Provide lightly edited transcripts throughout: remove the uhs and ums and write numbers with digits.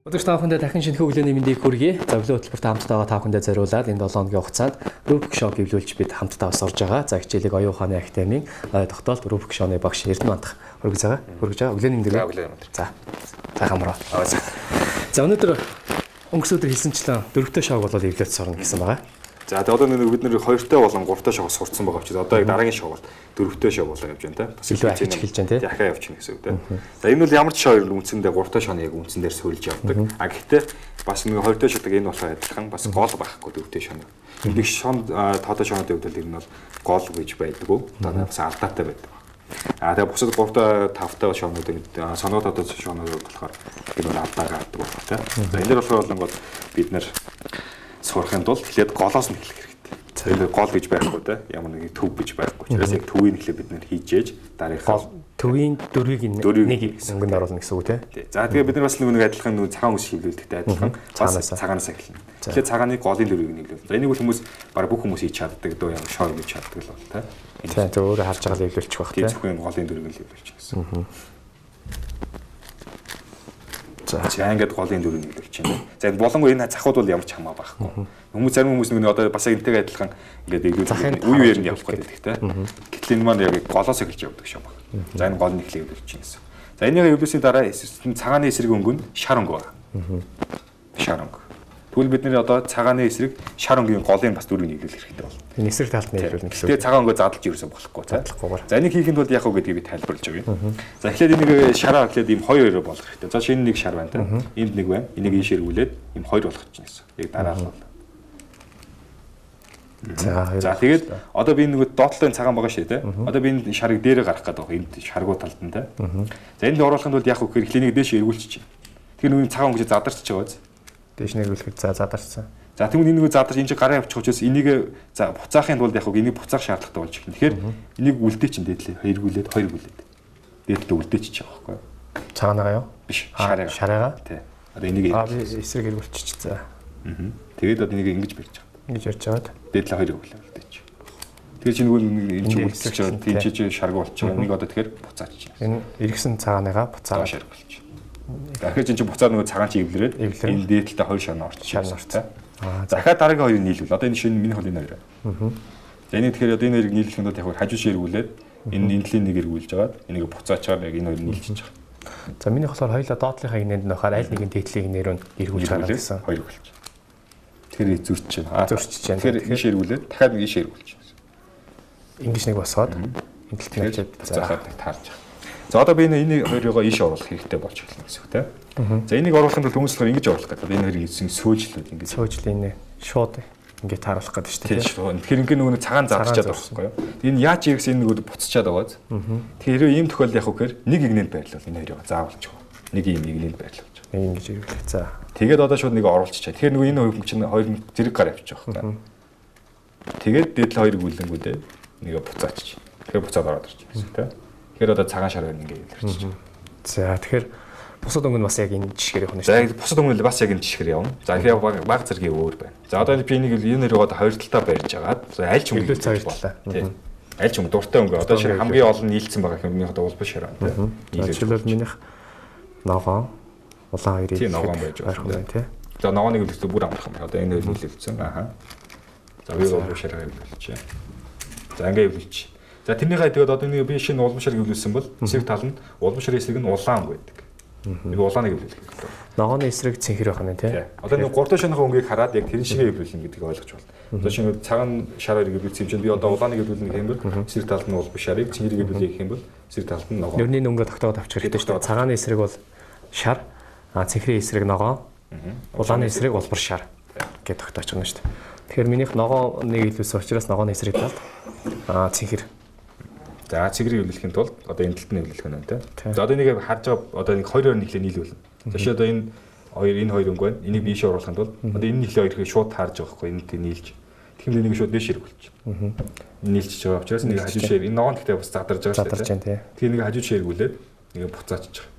Өдөр таахынд дахин шинэ хөглөөний мэндийг хүргэе. За өглөө хөтөлбөрт хамтдаа таахынд зориулаад энэ 7 өдрийн хугацаанд Rubik шоу гэвлүүлж бид хамтдаа бас орж байгаа. За хичээлийг оюун ухааны академийн тогтоолт Rubik шоуны багш Эрдэнемандах хүргэж байгаа. Өглөөний мэндийг. За. Тахамраа. За өнөөдөр өнгөрсөн өдөр хэлсэнчлэн 4-р шоуг болоод эвлэлд сорно гэсэн байгаа. За тэгээ одоо бид нэр 2-той болон 3-той шоуг сурцсан байгаа учраас одоо дараагийн шоуг бол 4-тэй шоуг болоо явж байна те. Бас илүү ахиж эхэлж байна те. Дахиад явчихна гэсэн үг те. За энэ бол ямар ч шоуг үндсэндээ 3-той шоуны яг үндсэн дээр суурилж явдаг. А гэхдээ бас нэг 2-той шоудаг энэ болохоор адилхан бас гол байхгүй 4-тэй шоуны. Энийг шоунд тоотой шоунуудын хувьд бол энэ бол гол гэж байдаггүй. Одоо бас алдаатай байдаг. А тэгээ бусад 3-той 5-той шоунуудын соноо тоотой шоунууд болохоор энэ бол алдаа гаргадаг байна те. За энэ дээр болохоор бол бид нэр сурахын тулд эхлээд голоос нь эхлэх хэрэгтэй. Тэгэхээр гол гэж байхгүй те. Ямар нэг төв гэж байхгүй. Тэрээс яг төвийг эхлээд бид нэр хийжээж дараагийнхаа төвийн дөрвийг нэг өнгөнд оруулна гэсэн үг те. За тэгээ бид нар бас нэг адилхан нэг цагаан үс хөвлөлттэй адилхан бас цагаанаас эхэлнэ. Тэгэхээр цагааны голын дөрвийг нэглэв. За энийг бол хүмүүс баг бүх хүмүүс хийж чаддаг дөө ямар шоу хийж чаддаг л бол те. Тийм зөв өөрөө харж байгаа л эвлүүлчих байх те. Зөвхөн голын дөрвийг л эвлүүлчих гэсэн. За ингээд голын дөрвийг нэглэж байна. За болонгоо энэ захууд бол ямар ч хамаа байхгүй. Хүмүүс зарим хүмүүс нэг одоо бас энтэйгээ адилхан ингээд эвлүүлэх үе үеэр нь явах гэдэг те. Гэтэл энэ маань яг голоос эхэлж явдаг шоу баг. За энэ гол нь эхлэх эвлүүлж чинь гэсэн. За энийг эвлүүлсний дараа цагааны эсрэг өнгөнд шар өнгө байна. Шар өнгө. Тэгвэл бид нэр одоо цагааны эсрэг шар өнгөний голын бас дөрвийг эвлүүлэх хэрэгтэй болно. Энэ эсрэг талд нь эвлүүлнэ гэсэн. Тэгээ цагаан өнгөө задлж ирсэн болохгүй задлахгүйгээр. За энийг хийхэд бол яг уу гэдгийг би тайлбарлаж өгье. За эхлээд энийг шараа эхлээд ийм хоёр өрөө болгох хэрэгтэй. За шинэ нэг шар байна те. Энд нэг байна. Энийг ийш эргүүлээд ийм хоёр болгох чинь гэсэн. Яг дараа нь бол. За тэгээд одоо би нэг доотлын цагаан байгаа шүү те. Одоо би энэ шарыг дээрээ гаргах гэдэг байна. Энд шаргуу талд нь те. За энд оруулахын тулд яг уу эхлээд нэг дээш эргүүлчих чинь. Тэр нэг цагаан өнгөж задарч байгаа биз. Дээш нь эргүүлэхэд задарсан. За тэгвэл энийг задарч энэ гараа явуучих учраас энийг за буцаахын тулд яг энийг буцаах шаардлагатай болж ирнэ. Тэгэхээр энийг үлдээ чинь дээдлээ эргүүлээд хоёр үлдээд. Дээдлээ үлдээчих байгаа байхгүй. Цагаанагаа юу? Биш. Шараагаа. Тий. Одоо энийг эсрэг эргүүлчих за. Тэгээд одоо энийг ингэж барьж байгаа. Ингэж барьж аваад дээдлээ хоёр үлдээч. Тэгэхээр чинь нэг энэ чинь үлдчих чинь тэнцэж шаргуу болчих. Энийг одоо тэгэхээр буцаачих. Энэ эргэсэн цагаанагаа буцааж шаргуулчих. Дахиад чинь буцаад нөгөө цагаан чи эвлэрээд энэ дээдлээ хоёр шарн орчих. Захаа дараагийн хоёрыг нийлүүл. Одоо энэ шинэ миний хол энэ хоёр. За энийг тэгэхээр одоо энэ хоёрыг нийлүүлэхэд яг хажуу шиг эргүүлээд энэ энэлийн нэг эргүүлж агаад энийг буцаачаар яг энэ хоёрыг нийлчихэж байгаа. За миний болохоор хоёулаа доотлынхаа гинэнд нөхөр аль нэгэн дээдлийг нэрөнд эргүүлж байгаа гэсэн. Хоёр болж. Тэгэхээр зөрчиж байна. Зөрчиж байна. Тэгэхээр ийш эргүүлээд дахиад ийш эргүүлж байна. Ингэж нэг босоод энэ талд нь хажууд захаад нэг таарж байгаа. За одоо би энэ хоёроо ийш оруулах хэрэгтэй болж эхэлнэ гэсэн үг тийм. За энийг оруулахын тулд хүмүүс болохоор ингэж оруулах гэдэг. Энэ хоёрыг эзэн сөөжлөөд ингэж. Сөөжлөө шууд ингэж тааруулах гэдэг шүү дээ. Тэгэхээр ингээ нөгөө цагаан задарчаад байгаа байхгүй юу? Энэ яаж иргэс энэ нөгөө буцчаад байгааз. Тэгэхээр ийм тохиолдол яг үхээр нэг игнэнд байрлал энэ хоёроо заавалж. Нэг ийм игнэнд байрлуулж. Нэг ингэж ирүүлэх. За. Тэгээд одоо шууд нэг оруулчихаа. Тэгэхээр нөгөө энэ хоёр чинь хоёр зэрэг гар авчих واخ. Тэгээд дээдл хоёрыг үлдэнгүүдээ нэгэ буцаачих. Тэгэхээр буцаад ороод ирчих гэсэн тийм. Тэгэхээр одоо цагаан шар байна ингээ илэрчих. За тэгэхээр бусад өнгө нь бас яг энэ жишгээр явах нь шүү. За бусад өнгө нь бас яг энэ жишгээр явна. За тэгэхээр баг зэргийн өөр байна. За одоо би энийг энэ нэрийг одоо хоёр талтаа барьж агаад аль ч өнгө цагтлаа. Аль ч өнгө дуртай өнгө одоо шинэ хамгийн олон нийлцсэн байгаа юм минийх одоо улбал шар байна. Нийлүүлэл минийх ногоон улаан хоёрыг тийм ногоон байж байгаа тийм. За ногооныг үлдээ бүр амархан байна. Одоо энэ хоёр нийлүүлсэн. Ааха. За би улбал шараа эвлүүлчихье. За ингээ эвлүүлчих. За тэрнийхээ тэгээд одоо нэг би шинэ улбал шар эвлүүлсэн бол эсрэг тал нь улбал шарын эсрэг нь улаан өнгө байдаг. Нэг улааныг эвлүүлэх хэрэгтэй. Ногооны эсрэг цэнхэр байх нь тийм. Одоо нэг 3 дахь шаныхаа өнгийг хараад яг тэрэн шигээ эвлүүлнэ гэдгийг ойлгож байна. Одоо шинэ цагаан шараар эвлүүлсэн юм чинь би одоо улааныг эвлүүлнэ гэх юм бол эсрэг талд нь улбал шарыг цэнхэрийг эвлүүлэх гэх юм бол эсрэг талд нь ногоон. Нөрний өнгө тогтоогод авчих хэрэгтэй шүү дээ. Цагааны эсрэг бол шар, цэнхрийн эсрэг ногоон, улааны эсрэг улбар шар гэж тогтооч байгаа шүү дээ. Тэгэхээр минийх ногооныг эвлүүлсэн учраас ногооны эсрэг талд цэнхэр. За цэгрийг эвлэхийн тулд одоо энэ талд нь эвлэх нь байна тийм. За одоо энийг харж байгаа одоо нэг хоёр нийлээ нийлүүлнэ. За чи одоо энэ хоёр өнгө байна. Энийг бийшээ оруулахын тулд одоо энэ нийлээ хоёрыг шууд таарж байгаа хгүй энэ нийлж. Тэгэхээр энийг шууд дээш эргүүлж. Нийлчихэж байгаа учраас нэг хажуу шир энэ ногоон гэхдээ бас задарж байгаа шүү дээ. Тэгэхээр нэг хажуу шир эргүүлээд нэг буцаачиж байгаа.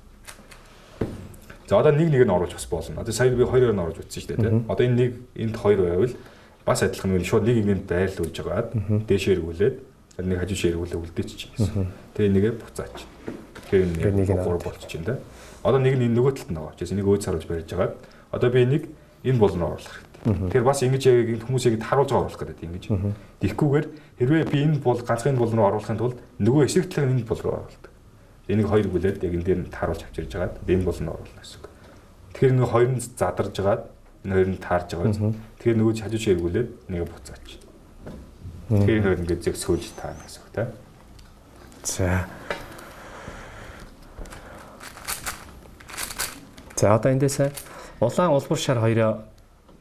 За одоо нэг нь оруулж бас болно. Одоо сая би хоёроор нь оруулж утсан шүү дээ тийм. Одоо энэ нэг энд хоёр байвал бас адилхан нэг шууд нэг игэнд байрлуулж байгаад дээш эргүүлээд нэг хажуу ширгүүлээ үлдээчих гэсэн. Тэгээ нэгэ буцаач. Тэгэхээр нэг гур болчих юм да. Одоо нэг нь нөгөө талд нь байгаа. Жишээ нэг өөд саруулж барьж байгаа. Одоо би энийг энэ бол руу оруулах хэрэгтэй. Тэгэхээр бас ингэж яг хүмүүс яг харуулж оруулах гэдэг ингэж. Тэгхгүйгээр хэрвээ би энэ бол ганцхан бол руу оруулахын тулд нөгөө эсрэг талын энэ бол руу оруулдаг. Энийг хоёр бүлээд яг энэ дээр нь тааруулж авчирж байгаад энэ бол нь оруулна гэсэн үг. Тэгэхээр нөгөө хоёр нь задарж байгаад энэ хоёр нь таарж байгаа. Тэгэхээр нөгөө хажууч эргүүлээд нэг буцаач. Тэгэхээр энэ хоёр ингээд зэг суулж таана гэсэн үг тийм. За. За одоо эндээс улаан улбар шар хоёроо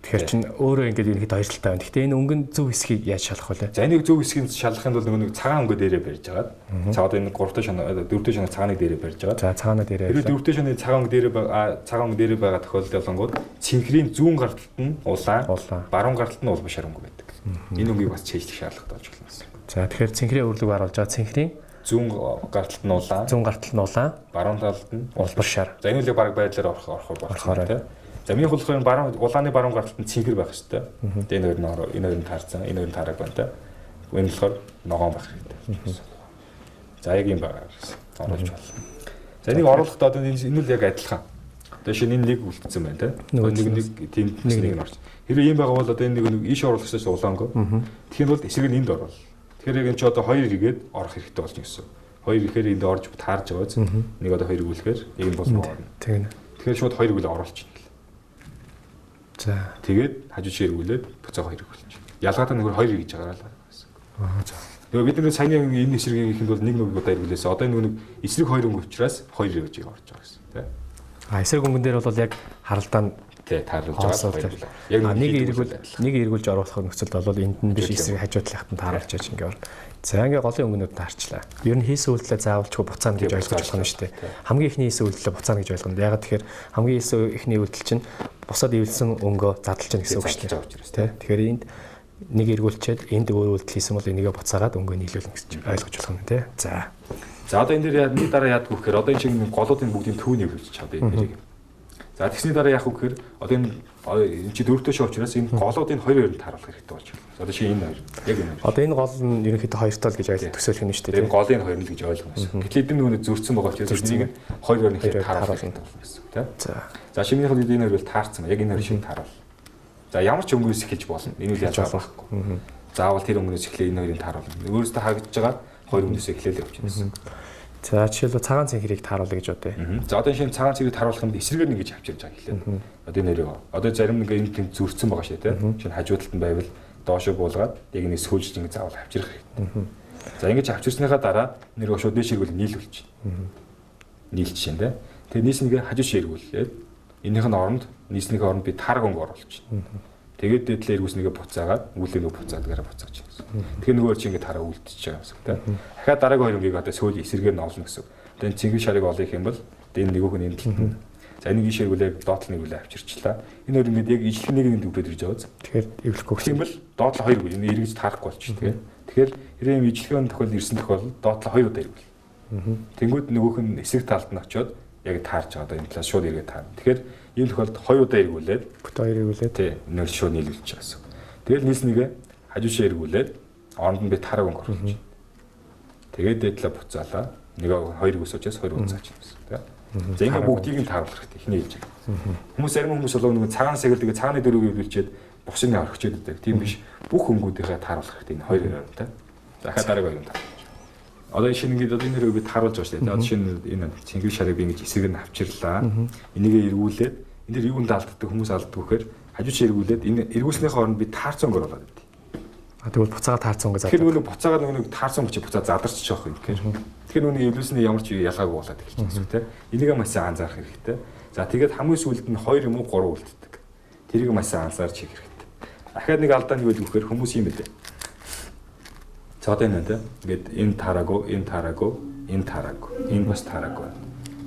тэгэхээр чин өөрөө ингээд ерөнхийдөө хоёр талтай байна. Гэхдээ энэ өнгөн зөв хэсгийг яаж шалах вэ? За энийг зөв хэсгийг шалгахын тулд нэг цагаан өнгө дээрээ барьж агаад. За одоо энэ 3-т шоноо 4-т шоноо цагааны дээрээ барьж агаад. За цагаана дээрээ. Тэр 4-т шоноо цагаан өнгө дээрээ байгаа тохиолдолд болонгууд цэнхрийн зүүн гарталт нь улаан, баруун гарталт нь улбар шар өнгө байдаг. Энэ өнгийг бас чэйжлэх шаардлагатай болж байна. За тэгэхээр цэнхрийн өрлөг харуулж байгаа цэнхрийн зүүн гарталт нь улаан, баруун талд нь улбар шар. За энэ үлийг баг байдлаар орохоор болчихсон тийм. За миний хулхын улааны баруун гарталт нь цэнхэр байх хэрэгтэй. Тэгээ энэ хоёр нь таарсан, энэ хоёр нь таараг байна та. Энэ болохоор ногоон байх хэрэгтэй. За яг юм байгаа гэсэн. Оруулж болно. За энийг оруулахдаа одоо энэ үл яг адилхан. Одоо шинэ энэ нэг үлдсэн байна та. Нэг тийм нэг орч. Хэрвээ ийм байгаа бол одоо энэ нэг ийш оруулах гэсэн улаанго. Тэгэхээр бол эсрэг нь энд орвол. Тэгэхээр яг энэ ч одоо хоёр игээд орох хэрэгтэй болж гэсэн. Хоёр ихээр энд орж таарж байгаа. Нэг одоо хоёр игүүлэхээр ийм болно. Тийм. Тэгэхээр шууд хоёр игүүлээ оруулчих. За. Тэгээд хажуу ширгүүлээд буцаа хоёр игүүлчих. Ялгаатай нөхөр хоёр хийж байгаа л гэсэн. За. Тэгээ бид нэг саяны энэ эсрэгийг ихэнд бол нэг удаа иргүүлээс одоо энэ нэг эсрэг хоёр өнгө учраас хоёр иргэж орж байгаа гэсэн тийм. Эсрэг өнгөн дээр бол яг харалдаан тааруулж байгаа. Яг нэг эргүүлж оруулах нөхцөлд бол энд нь биш эсрэг хажуу талхад нь тааруулж яаж ингэ бол. За ингээ голын өнгөнүүд таарчлаа. Ер нь хийсэн үйлдэлээ заавалчгүй буцаана гэж ойлгож болох нь шүү дээ. Хамгийн ихний хийсэн үйлдэлээ буцаана гэж ойлгоно. Ягаад тэгэхээр хамгийн ихний үйлдэл чинь бусад ивэлсэн өнгөө задлж гэнэ гэсэн үг шүү дээ. Тэгэхээр энд нэг эргүүлчихэд энд өөр үйлдэл хийсэн бол энийгээ буцаагаад өнгөө нийлүүлнэ гэж ойлгож болох нь тий. За. За одоо энэ дээр нэг дараа яадаг вэ гэхээр одоо энэ шиг голуудын бүгдийн түүнийг хөвч чадаа энэ нэрийг. За тэгсний дараа яах вэ гэхээр одоо энэ чи дөрөвдөө шоу учраас энэ голуудын хоёр нь тааруулах хэрэгтэй болж байна. Одоо чи энэ хоёр яг энэ хоёр. Одоо энэ гол нь ерөнхийдөө хоёр тал гэж ойлгож төсөөлөх нь шүү дээ. Тэгээ голын хоёр нь л гэж ойлгоно. Гэтэл эдгээр нөгөө зөрчсөн байгаа учраас энийг хоёр өөр нь тааруулах хэрэгтэй болно гэсэн тийм. За. За шинийх нь энэ хоёр бол таарсан. Яг энэ хоёр шиг тааруул. За ямар ч өнгөөс эхэлж болно. Энэ үл яаж байхгүй. Заавал тэр өнгөөс эхлээ энэ хоёрыг тааруулна. Өөрөөсөө харагдаж байгаа хоёр өнгөөс эхлээл явчихна. За жишээлбэл цагаан цэнхрийг тааруулъя гэж бодъё. За одоо шинэ цагаан цэнхрийг тааруулах юм эсрэгээр нэг гэж авчирж байгаа хэлээ. Одоо энэ нэрээ. Одоо зарим нэг энэ тийм зүрцсэн байгаа шээ тийм. Шинэ хажуу талд нь байвал доошо буулгаад яг нэг сүүлж ингэ заавал авчрах хэрэгтэй. За ингэж авчирсныхаа дараа нэр шууд дээш иргүүл нийлүүлж чинь. Нийлж чинь тийм. Тэгээ нийснийгээ хажуу ширгүүлээд энийх нь оронд нийснийхээ оронд би таараг өнгө оруулж чинь. Тэгээд дэдлээ эргүүснийгээ буцаагаад үүлээ нөгөө буцаад гэрэ буцаач гэсэн. Тэгэхээр нөгөө чи ингэ тараа үлдчихэж байгаа гэсэн тийм. Дахиад дараагийн хоёр өнгийг одоо сүүл эсрэгээр нь олно гэсэн. Тэгээд цэнгэл шарыг олох юм бол энэ нөгөөх нь энэ талд. За энийг ишэргүүлээ доотлын нэглээ авчирчлаа. Энэ хоёр ингэ яг ижлэх нэг нь дүгрээд ирж байгаа. Тэгэхээр эвлэхгүй гэх юм бол доотлоо хоёр үе энэ эргэж таарахгүй болчих тийм. Тэгэхээр хэрэв юм ижлэхэн тохиол ирсэн тохиол доотлоо хоёр удаа эргүүл. Тэнгүүд нөгөөх нь эсрэг талд нь очиод яг таарж байгаа одоо энэ талаас шууд эргээд таарна. Тэгэхээр ийм тохиолдолд хоёр удаа эргүүлээд бүх хоёр эргүүлээд тий нэр шууд нийлүүлж байгаа гэсэн. Тэгэл нийснийгээ хажуушаа эргүүлээд оронд нь би тараг өнгө оруулж. Тэгээд дэдлээ буцаалаа. Нэг хоёр үсочээс хоёр уцаач гэсэн тий. За ингээ бүгдийг нь тааруулах хэрэгтэй. Эхний хэлж байгаа. Хүмүүс зарим хүмүүс болоо нэг цагаан сэгэл цагааны дөрөв ивлүүлчихэд бусны орхичээд байдаг. Тийм биш. Бүх өнгүүдийнхээ тааруулах хэрэгтэй. Энэ хоёр юм тий. Дахиад дараагийн хоёр юм таа. Одоо энэ шинэ ингээд одоо энэ нэрийг би тааруулж байгаа шүү дээ. Одоо шинэ энэ цэнгэл шарыг би ингэж эсрэг нь авчирлаа. Энийгээ эргүүлээд энэ дэр юунд алддаг хүмүүс алддаг вэхээр хажууч эргүүлээд энэ эргүүлснийхээ оронд би таарцсан өнгө оруулаад байдیں۔ Тэгвэл буцаага таарцсан өнгө задаг. Тэгэхээр нөгөө буцаагаад нөгөө таарцсан өнгө чи буцаа задарчих жоох юм гэхээр. Тэгэхээр нөгөө эвлүүлсний ямар ч ялгаагүй болоод эхэлж байгаа шүү дээ. Энийг маш сайн анзаарах хэрэгтэй. За тэгээд хамгийн сүүлд нь 2 юм уу 3 үлддэг. Тэрийг маш сайн анзаарч хийх хэрэгтэй. Дахиад нэг алдаа нь юу вэ гэхээр хүмүүс юм байлээ. За одоо энэ ингээд энэ таараагүй, энэ таараагүй, энэ таараагүй, энэ бас таараагүй.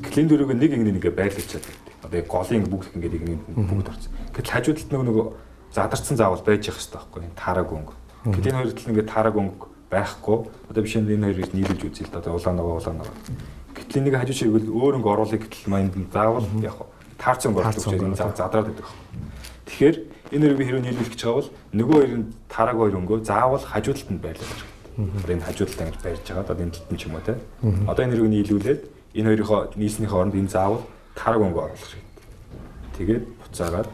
Клин дөрөв нэг ингээ байлгаж чаддаг. Одоо голын бүгд ингээд нэг бүгд орсон. Гэтэл хажуу талд нөгөө задарсан заавал байж явах хэрэгтэй байхгүй юу? Таараагүй өнгө. Гэтэл энэ хоёр талд ингээд таараагүй өнгө байхгүй. Одоо биш энэ хоёрыг нийлүүлж үзье л да. Одоо улаан нөгөө. Гэтэл энийг хажуу шиг өөр өнгө оруулах гэтэл майнд заавал яг таарцсан өнгө оруулах гэж энэ задраад байдаг. Тэгэхээр энэ хоёрыг би хэрвээ нийлүүлэх гэж байгаа бол нөгөө хоёр нь таараагүй хоёр өнгөө заавал хажуу талд нь байлгаж хэрэгтэй. Одоо энэ хажуу талд ингэж барьж байгаа. Одоо энэ талд нь ч юм уу те. Одоо энэ хоёрыг нийлүүлээд энэ хоёрын нийснийхээ оронд энэ заавал тараг өнгө оруулах хэрэгтэй. Тэгээд буцаагаад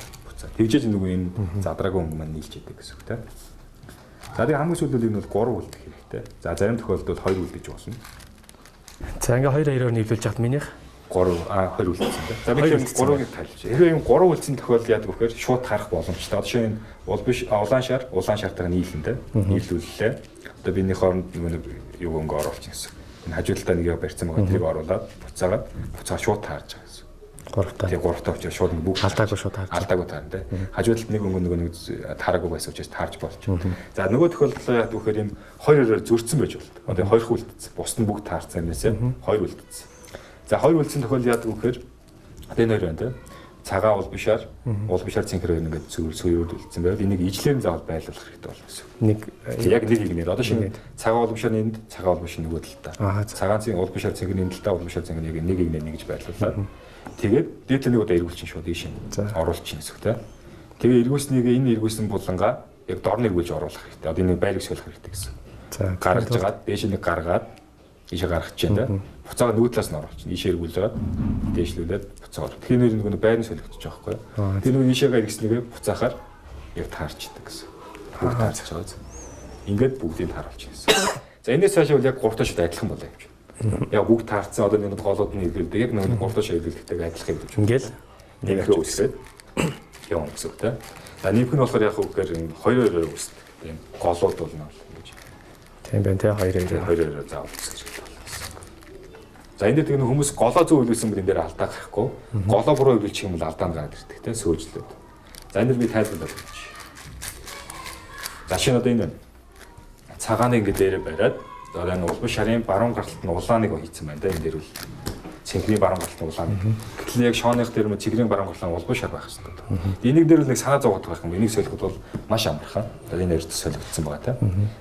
тэгжээж нөгөө энэ задраагүй өнгө маань нийлж идэг гэсэн үг тийм. За тэгээд хамгийн сүүлд энэ бол 3 үлдэх хэрэгтэй. За зарим тохиолдолд 2 үлдэж болно. За ингээ 2-2-оор нийлүүлж яхад минийх 2 үлдсэн тийм. За би 3-ыг тайлж. Хэрвээ энэ 3 үлдсэн тохиолдолд яадаг вэхээр шууд харах боломжтой. Одоо жишээ нь бол биш улаан шартаа нийлэн тийм. Нийлүүллээ. Одоо биний хооронд нөгөө юу өнгө оруулах гэсэн. Энэ хажуудалтаа нэгийг барьсан байгаа тэрийг оруулаад буцаа шууд таарж байгаа гэсэн. 3 таа. Тэгээ 3 таа учраас шууд бүгд алдаагүй шууд таарж. Алдаагүй таарна тийм. Хажуудалт нэг өнгө нэг таараагүй байсан учраас таарж болж. За нөгөө тохиолдолд яадаг вэхээр энэ 2-2-оор зөрчсөн байж болдог. Одоо 2 хүлдсэн. Бус нь бүгд таарсан юмнасаа 2 үлдсэн. За 2 үлдсэн тохиолдолд яадаг вэхээр одоо энэ 2 байна тийм. Цагаан уул бишаар цэнхэр хоёр ингээд сүйрүүд үлдсэн байвал энийг ижлээр заавал байлуулах хэрэгтэй болно гэсэн. Нэг яг нэг игнээр одоо шинэ цагаан уул бишаар энд цагаан уул биш нөгөө талдаа. Цагаан цэн уул бишаар цэнхэр энэ талдаа уул бишаар цэнхэр яг нэг игнээр нэгж байлуулаад тэгээд дээдлээ нэг удаа эргүүлчин шууд ийш оруулчих гэсэн үг тийм. Тэгээ эргүүлснийг энэ эргүүлсэн булангаа яг дорн эргүүлж оруулах хэрэгтэй. Одоо энэ байлгаж солих хэрэгтэй гэсэн. За гаргаж жагаад дээш нэг гаргаад ийшээ гаргах чинь тийм. Буцаага нөгөө талаас нь оруулчих. Ийшээ эргүүлж жагаад дээшлүүлээд буцаагаар. Тэгэхээр нөгөө байрны солигдчих жоохгүй. Тэр нөгөө ийшээгээ иргэснийгээ буцаахаар яг таарчдаг гэсэн. Бүгд таарч байгаа. Ингээд бүгдийг тааруулчих гэсэн. За энэс цаашаа бол яг 3 ташд адилхан болоо юм чинь. Яг бүгд таарсан одоо нэг голууд нь иргэлдэг. Яг нэг 3 ташаа иргэлдэгтэй адилхан юм чинь. Ингээл нэмэх үсгээд явна гэсэн үг тийм. За нэмэх нь болохоор яг үгээр 2-2 үсдэг. Тийм голууд бол нь ингэж. Тийм байна тий 2-2 заавал үсгэж байна. За энэ дээр хүмүүс голоо зөв үлээсэн бол энэ дээр алдаа гарахгүй. Голоо буруу үлээчих юм бол алдаа гараад ирдэг тийм сөөжлөд. За энэ дээр би тайлбарлаад өгч. За шинэ одоо энэ цагааны ингэ дээрээ бариад одоо энэ улбан шарын баруун гарталд нь улааныг хийцэн байна да энэ дээр бол цэнхрийн баруун гарталд улаан. Гэтэл яг шооных дээр нь цэгрийн баруун гарталд улбан шар байх хэрэгтэй. Энийг дээр л нэг санаа зовоод байх юм. Энийг солиход бол маш амархан. Одоо энэ хоёрт солигдсон байгаа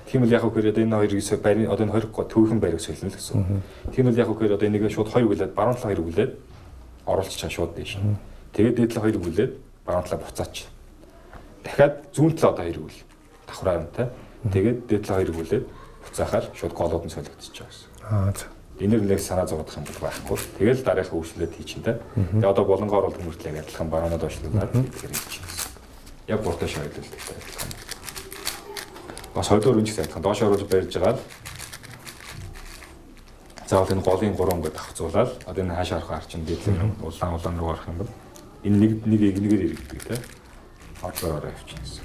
тийм л яг үгээр одоо энэ хоёрыг барин одоо энэ 20 төвхөн байрыг солино л гэсэн. Тийм л яг үгээр одоо энийг шууд 2 хүлээд баруун талаа 2 хүлээд оруулчих чаа шууд дээш. Тэгээд дээд талаа 2 хүлээд баруун талаа буцаач. Дахиад зүүн талаа одоо 2 хүл. Давхраа юм та. Тэгээд дээд талаа 2 хүлээд буцаахаар шууд голууд нь солигдчихж байгаа гэсэн. Энээр нэг санаа зовоодох юм бол байхгүй. Тэгэл дараах үйлчлэлд хийчин та. Тэгээ одоо болонгоор бол хүмүүртлээ адилхан баруунаа доошлуулаад тэгэхээр хийчих. Яг 3 таш ойлголтой адилхан. Бас хоёрдугаар үнч адилхан доош оруулж барьж байгаа л заавал энэ голын 3 өнгөд давхцуулаад одоо энэ хаашаа харах арчин дээдлэр улаан руу орох юм бол энэ нэг игнэгээр иргэдэг та. Хотлоор авчих гэсэн.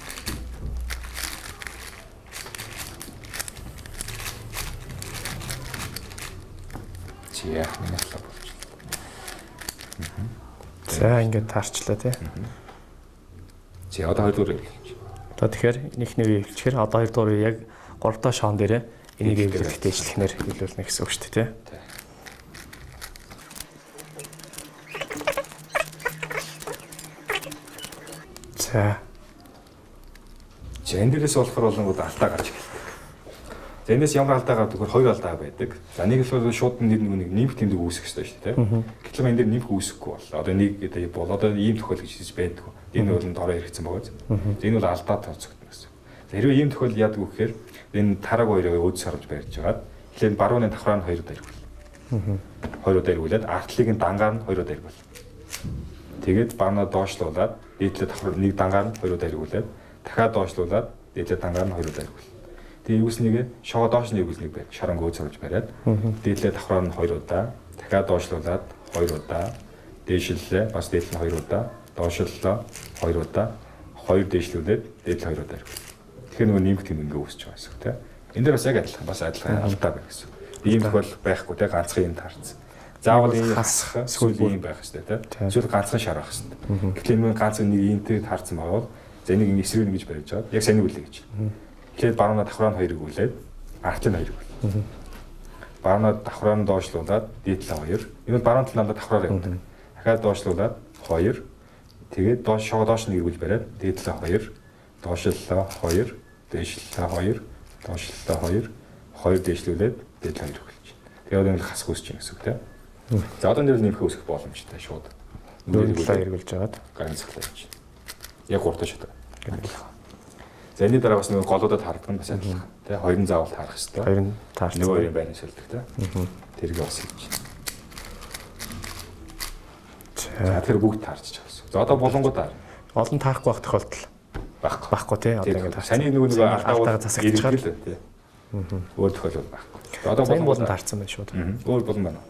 Яг нэслэ болж. За ингээд таарчлаа тий. Чи одоо 2 дугаар хэлж. Одоо тэгэхээр эхний үе хэлчихээр одоо 2 дугаар үе яг 3 дахь шоон дээрээ энийг эвлэхтэй ижлэхнэр хэлүүлнэ гэсэн үг шүү дээ тий. За. Энэ дээрээс болохоор болонгууд алдаа гарч ирсэн. За энэс ямар алдаа гардаг вэ? 2 алдаа байдаг. За нэг л шууд нэг нэмэх тэмдэг үүсэх хэрэгтэй шүү дээ. Гэтэл энэ дээр нэмэх үүсэхгүй бол одоо нэг бол одоо ийм тохиол гэж хэлж байдаг. Энэ бол дороо хэрэгцсэн байгаа. Энэ бол алдаа тооцогдно гэсэн. За хэрвээ ийм тохиол яадаг вэ гэхээр энэ тараг хоёрыг өөд сарж барьж байгаад тэгэхээр барууны давхраа нь 2 удаа ирвэл. 2 удаа ирүүлээд артлыг нь дангаар нь 2 удаа ирвэл. Тэгээд баруунаа доошлуулад дээдлээ давхраа нэг дангаар нь 2 удаа ирүүлээд дахиад доошлуулад дээдлээ дангаар нь 2 удаа ирвэл. Тэгээ юусныг шоо доош нь юусныг бай. Шаранг өөд сарж бариад дээдлээ давхраа нь 2 удаа дахиад доошлуулад 2 удаа дээшлэлээ бас дээдл нь 2 удаа доошлолоо 2 удаа 2 дээшлүүлээд дээдл 2 удаа ирвэл. Тэгэхээр нөгөө нэмэх тийм ингээ үүсэж байгаа гэсэн тийм. Энэ дээр бас яг адилхан бас алдаа байх гэсэн. Ийм тохиол байхгүй те ганцхан юм таарсан. Заавал ийм хасах эсвэл ийм байх хэрэгтэй тийм. Эсвэл ганцхан шар байх хэрэгтэй. Гэтэл энэ ганц нэг иймтэй таарсан байвал за энийг ингэ эсрэг нэгж барьж байгаа. Яг сайн үлээ гэж. Тэгэхээр баруунаа давхраа нь 2-ыг үлээд артлын 2-ыг үл. Баруунаа давхраа нь доошлуулад дээдлээ 2. Энэ бол баруун талаа давхраар явдаг. Дахиад доошлуулад 2. Тэгээд доош доош нь эргүүлж бариад дээдлээ 2. Доошлолоо 2. Дээшлэлээ 2. Доошлолоо 2. 2 дээшлүүлээд дээдлээ 2 өгүүлж. Тэгээд энэ хасах үүсэж байна гэсэн үг тийм. За одоо нэр нэмэх үүсэх боломжтой шууд. Нүүлээ эргүүлж жагаад ганцлаа гэж. Яг 3 таш удаа. За энэ дараа бас нэг голуудад хардаг нь бас адилхан. Тэ хоёрын заавал таарах хэрэгтэй. Хоёрын таарч. Нэг хоёрын байрны сэлдэг тэ. Тэрийг бас хийж. За тэр бүгд таарч байгаа гэсэн. За одоо болонгоо таар. Олон таарахгүй байх тохиолдол байхгүй тий. Одоо ингэ таарсан. Саний нөгөө алдаага засагдчихаар тий. Өөр тохиолдол байхгүй. Одоо болон таарсан байна шууд. Өөр болон байна.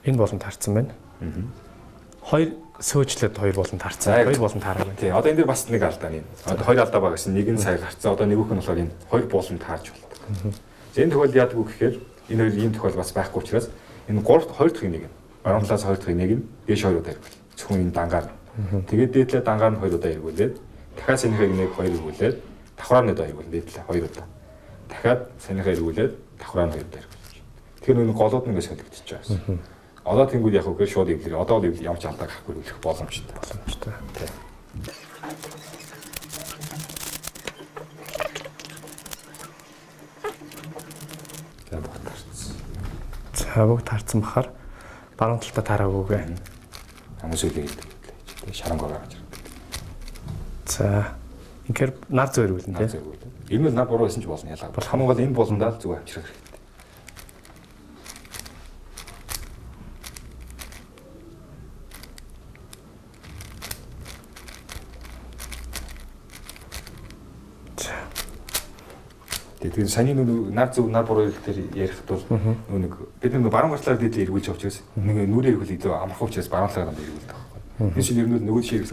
Энэ болон таарсан байна. Хоёр сөөжлөд хоёр болон таарсан. Хоёр болон таарсан байна. Тий. Одоо энэ дэр бас нэг алдаа юм. Одоо хоёр алдаа байгаа гэсэн. Нэг нь сая гарцсан. Одоо нөгөөх нь болохоор энэ хоёр болон таарч болдог. Энэ тохиолдол яадаг вэ гэхээр энэ хоёр ийм тохиолдол бас байхгүй учраас энэ 3-т 2 дахь нэг нь баруун талаас 2 дахь нэг нь дээш 2 удаа ирвэл зөвхөн энэ дангаар. Тэгээд дээдлээ дангаар нь 2 удаа иргүүлээд дахиад санийхыг нэг 2 иргүүлээд давхраа нь удаа иргүүл дээдлээ 2 удаа. Дахиад санийхаа иргүүлээд давхраа нь 2 удаа иргүүл. Тэгэхээр энэ голууд нэгээ солигдчихж байгаа. Одоо тэнгүүд яг үгээр шууд ивлэр. Одоо л ивл ямч алдаа гахгүй үлэх боломжтой. Тий. За бүгд таарсан бахаар баруун талдаа таараагүй. Хамгийн сүүлээд шарангаа гаргаж ирдэг. За инхээр нар зөөр үлэн тий. Энэ нь нар буруу байсан ч болно ялгаа. Бол хамгийн гол энэ болондаа л зүг авчрах хэрэгтэй. Тэгэхээр саний нар зөв нар буруу гэхээр ярихд бол нэг бид нэг баруун гартлаар дээд эргүүлж авч гэсэн. Нэг нүрээ эргүүл илүү амархан учраас баруун талаар нь эргүүлдэг байхгүй. Энэ шиг ер нь нөгөө шиг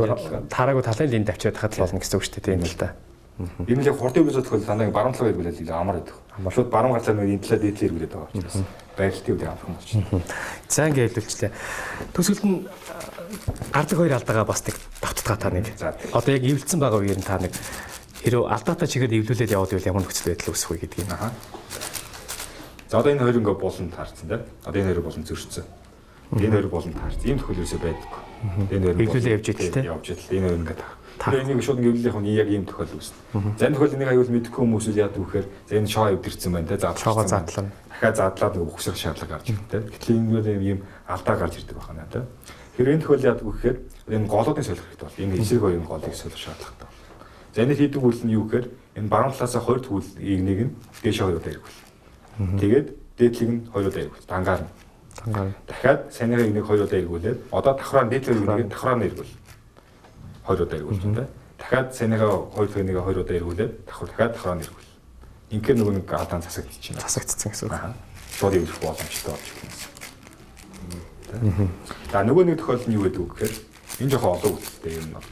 таараагүй талын линд авчиад хахад болно гэсэн үг шүү дээ тийм л та. Энэ л яг хурдан үргэлж бодоход санааг баруун талаар эргүүлээд илүү амар байдаг. Шууд баруун гартлаар нэг энэ талаа дээд эргүүлээд байгаа учраас байралтын үдэ амархан болж. За ингэ хэлүүлчлээ. Төсөлд нь гардаг хоёр алдаагаа бас нэг давтдгаа та нэг. Одоо яг эвлэлсэн байгаа үеэр нь та нэг хэрэв алдаатай чигээр эвлүүлээд яваад байвал ямар нөхцөл байдал үүсэх вэ гэдгийг. За одоо энэ хоёр ингээ болон таарсан тийм. Одоо энэ хоёр болон зөрчсөн. Энэ хоёр болон таарсан. Ийм тохиолдолсоо байдаг. Энэ хоёр эвлүүлээ явж идэл тийм. Явж идэл энэ хоёр ингээ таа. Тэгэхээр энийг шууд эвлүүлэх нь яг ийм тохиолдол үүснэ. За энэ тохиолдол нэг аюул мэдэхгүй хүмүүс үл яадаг вэхээр за энэ шоо эвдэрсэн байна тийм. Шоогоо задлаа. Дахиад задлаад өгсөх шаардлага гарч ирдэг тийм. Гэтэл энэ ийм алдаа гарч ирдэг байна тийм. Тэгэхээр энэ тохиолдол яадаг вэхээр энэ голоодын солих хэрэгтэй бол энэ эсрэг хоёрын голыг солих шаардлагатай. За энэ хийдэг үйл нь юу гэхээр энэ баруун талаас 2 дахь үйлийг нэг нь дээш 2 удаа эргүүл. Тэгээд дээдлийг нь 2 удаа эргүүл. Дангаар нь. Дахиад санийхыг нэг 2 удаа эргүүлээд одоо давхраа дээдлийг нэг давхраа нь эргүүл. 2 удаа эргүүл тийм. Дахиад санийхаа 2 дахь нэг 2 удаа эргүүлээд дахиад давхраа нь эргүүл. Ингээд нөгөө нэг адаан засагдчихна. Засагдчихсан гэсэн үг. Шууд эвлэх боломжтой болж байна. За нөгөө нэг тохиолдол нь юу гэдэг вэ гэхээр энэ жоохон олон үйлдэлтэй юм байна.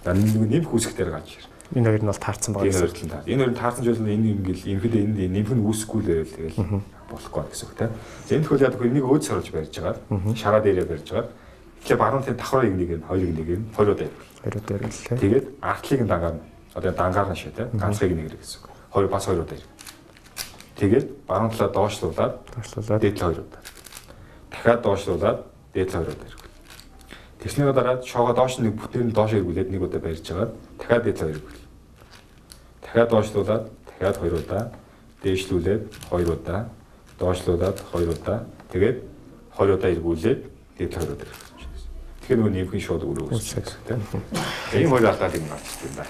За нэг хүсэх дээр гарч ир. Энэ хоёр нь бол таарсан байгаа гэсэн. Энэ хоёр нь таарсан жишээл энэ ингээл ерөнхийдөө энэ нэмэх нь үүсэхгүй л байвал тэгэл болохгүй гэсэн үг тийм. За энэ тохиол яадаг вэ? Энийг өөд сарж барьж байгаа. Шараа дээрээ барьж байгаа. Тэгэхээр баруун талын давхрыг нэг нь хоёрыг нэг нь 2 удаа ирвэл. 2 удаа ирлээ. Тэгээд артлыг нь дангаар нь одоо дангаар нь шээ тийм. Ганцыг нэг гэсэн үг. 2 бас 2 удаа ир. Тэгээд баруун талаа доошлуулаад дээдлээ 2 удаа. Дахиад доошлуулаад дээдлээ 2 удаа ир. Тэсний дараа шоогоо доош нэг бүтээр нь доош эргүүлээд нэг удаа барьж байгаа. Дахиад дээдлээ эргүүл. Дахиад доошлуулаад дахиад 2 удаа, дээшлүүлээд 2 удаа, доошлуулаад 2 удаа, тэгээд 2 удаа эргүүлээд дээдлээ 2 удаа эргүүлж байна. Тэгэхээр нөгөө нэмхэн шууд өрөөлсөн тийм. Ийм хоёр алдаа юм байна.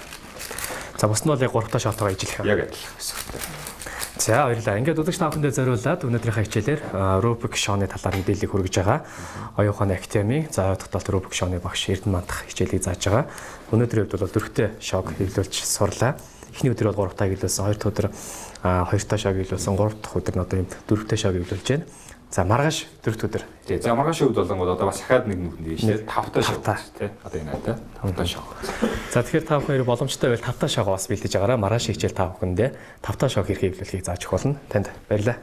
За бус нь бол яг 3 дахь шотоо ажиллах. Яг адилхан гэсэн үг. За баярлалаа. Ингээд удагч та бүхэндээ зориулаад өнөөдрийнхээ хичээлээр Rubik шооны талаар мэдээллийг хүргэж байгаа. Оюуханы академи за тогтоолт Rubik шооны багш Эрдэнэмандах хичээлийг зааж байгаа. Өнөөдрийн хувьд бол дөрөвтэй шоог хэвлүүлж сурлаа. Эхний өдөр бол 3 таа хэвлүүлсэн, хоёр дахь өдөр 2 таа шоог хэвлүүлсэн, 3 дахь өдөр нь одоо юм дөрөвтэй шоог хэвлүүлж байна. За маргааш 4 дахь өдөр. Тий. За маргааш өдөр болонгод одоо бас дахиад нэг нүхэн дэж тий 5 таа шоог тий. Одоо энэ тий 5 таа шоог. За тэгэхээр та бүхэн боломжтой байвал 5 таа шоогоо бас бэлдэж байгаараа маргааш хичээл та бүхэндээ 5 таа шоог хэрэг хэвлүүлэхийг зааж өгөх болно. Танд баярлалаа.